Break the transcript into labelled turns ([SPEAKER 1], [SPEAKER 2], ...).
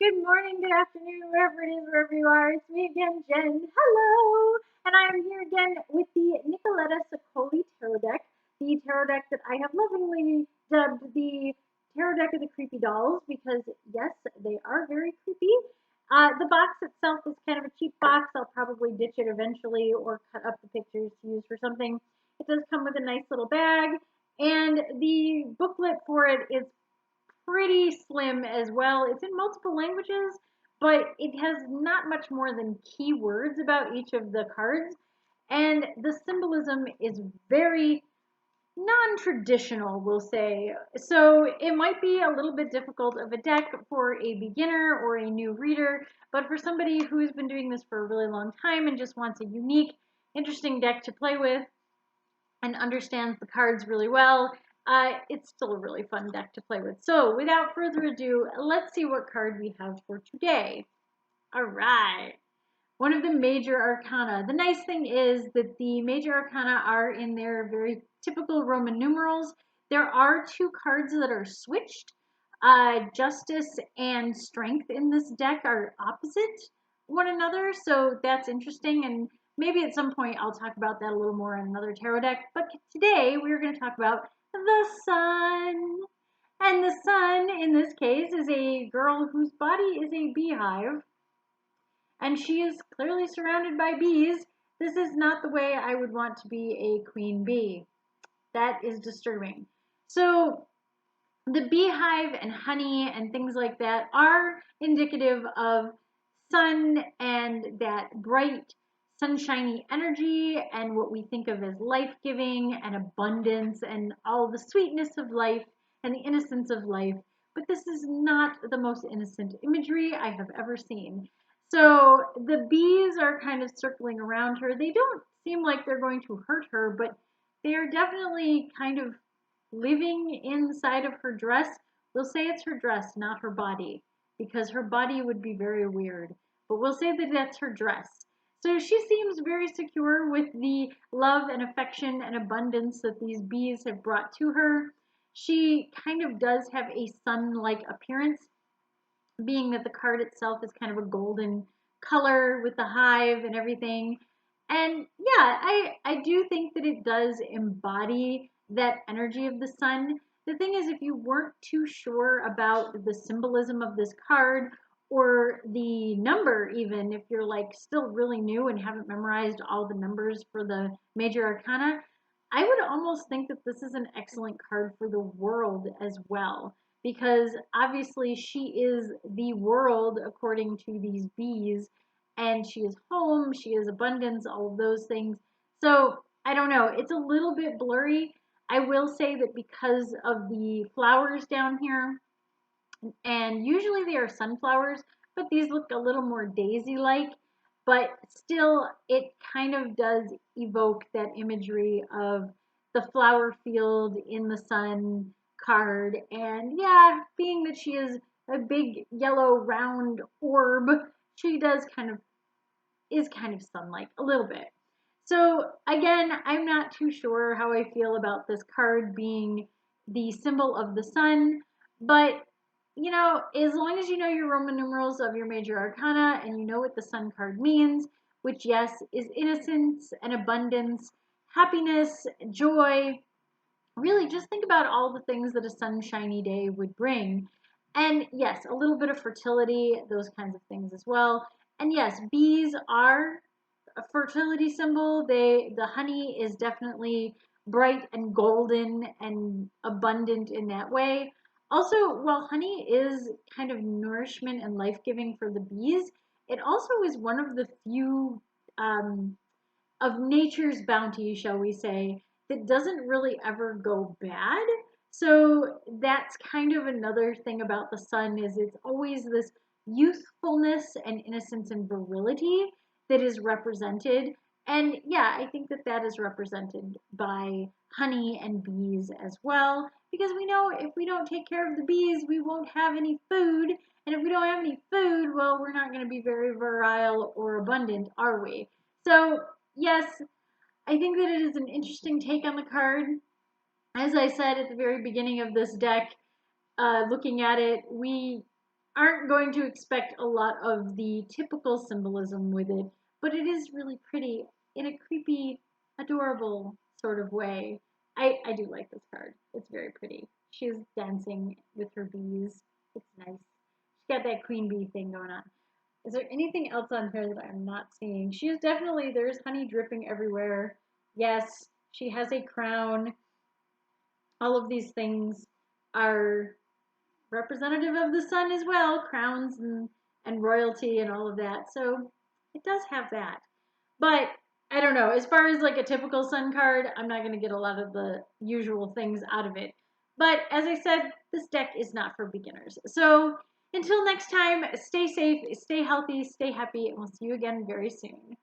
[SPEAKER 1] Good morning, good afternoon, wherever it is, wherever you are. It's me again, Jen. Hello! And I am here again with the Nicoletta Ceccoli Tarot deck, the tarot deck that I have lovingly dubbed the Tarot deck of the creepy dolls because, yes, they are very creepy. The box itself is kind of a cheap box. I'll probably ditch it eventually or cut up the pictures to use for something. It does come with a nice little bag, and the booklet for it is pretty slim as well. It's in multiple languages, but it has not much more than keywords about each of the cards. And the symbolism is very non-traditional, we'll say. So it might be a little bit difficult of a deck for a beginner or a new reader, but for somebody who's been doing this for a really long time and just wants a unique, interesting deck to play with, and understands the cards really well, it's still a really fun deck to play with. So without further ado, let's see what card we have for today. All right. One of the major arcana. The nice thing is that the major arcana are in their very typical Roman numerals. There are two cards that are switched. Justice and Strength in this deck are opposite one another, so that's interesting, and maybe at some point I'll talk about that a little more in another tarot deck. But today we're going to talk about the sun. And the sun in this case is a girl whose body is a beehive, and she is clearly surrounded by bees. This is not the way I would want to be a queen bee. That is disturbing. So the beehive and honey and things like that are indicative of sun and that bright, sunshiny energy and what we think of as life-giving and abundance and all the sweetness of life and the innocence of life. But this is not the most innocent imagery I have ever seen. So the bees are kind of circling around her. They don't seem like they're going to hurt her, but they are definitely kind of living inside of her dress. We'll say it's her dress, not her body, because her body would be very weird. But we'll say that that's her dress. So she seems very secure with the love and affection and abundance that these bees have brought to her. She kind of does have a sun-like appearance, being that the card itself is kind of a golden color with the hive and everything. And yeah, I do think that it does embody that energy of the sun. The thing is, if you weren't too sure about the symbolism of this card or the number, even if you're like still really new and haven't memorized all the numbers for the major arcana, I would almost think that this is an excellent card for the world as well, because obviously she is the world according to these bees, and she is home, she is abundance, all of those things. So I don't know, it's a little bit blurry. I will say that because of the flowers down here, and usually they are sunflowers, but these look a little more daisy-like, but still it kind of does evoke that imagery of the flower field in the sun card. And yeah, being that she is a big yellow round orb, she does kind of is kind of sun-like a little bit. So again, I'm not too sure how I feel about this card being the symbol of the sun, but you know, as long as you know your Roman numerals of your major arcana and you know what the sun card means, which yes, is innocence and abundance, happiness, joy, really just think about all the things that a sunshiny day would bring. And yes, a little bit of fertility, those kinds of things as well. And yes, bees are a fertility symbol. The honey is definitely bright and golden and abundant in that way. Also, while honey is kind of nourishment and life-giving for the bees, it also is one of the few of nature's bounty, shall we say, that doesn't really ever go bad. So that's kind of another thing about the sun, is it's always this youthfulness and innocence and virility that is represented. And yeah, I think that that is represented by honey and bees as well, because we know if we don't take care of the bees, we won't have any food. And if we don't have any food, well, we're not going to be very virile or abundant, are we? So yes, I think that it is an interesting take on the card. As I said at the very beginning of this deck, looking at it, we aren't going to expect a lot of the typical symbolism with it, but it is really pretty in a creepy, adorable sort of way. I do like this card. It's very pretty. She's dancing with her bees. It's nice. She's got that queen bee thing going on. Is there anything else on here that I'm not seeing? She is definitely, there's honey dripping everywhere. Yes, she has a crown. All of these things are representative of the sun as well, crowns and royalty and all of that. So it does have that. But I don't know. As far as like a typical sun card, I'm not going to get a lot of the usual things out of it. But as I said, this deck is not for beginners. So until next time, stay safe, stay healthy, stay happy, and we'll see you again very soon.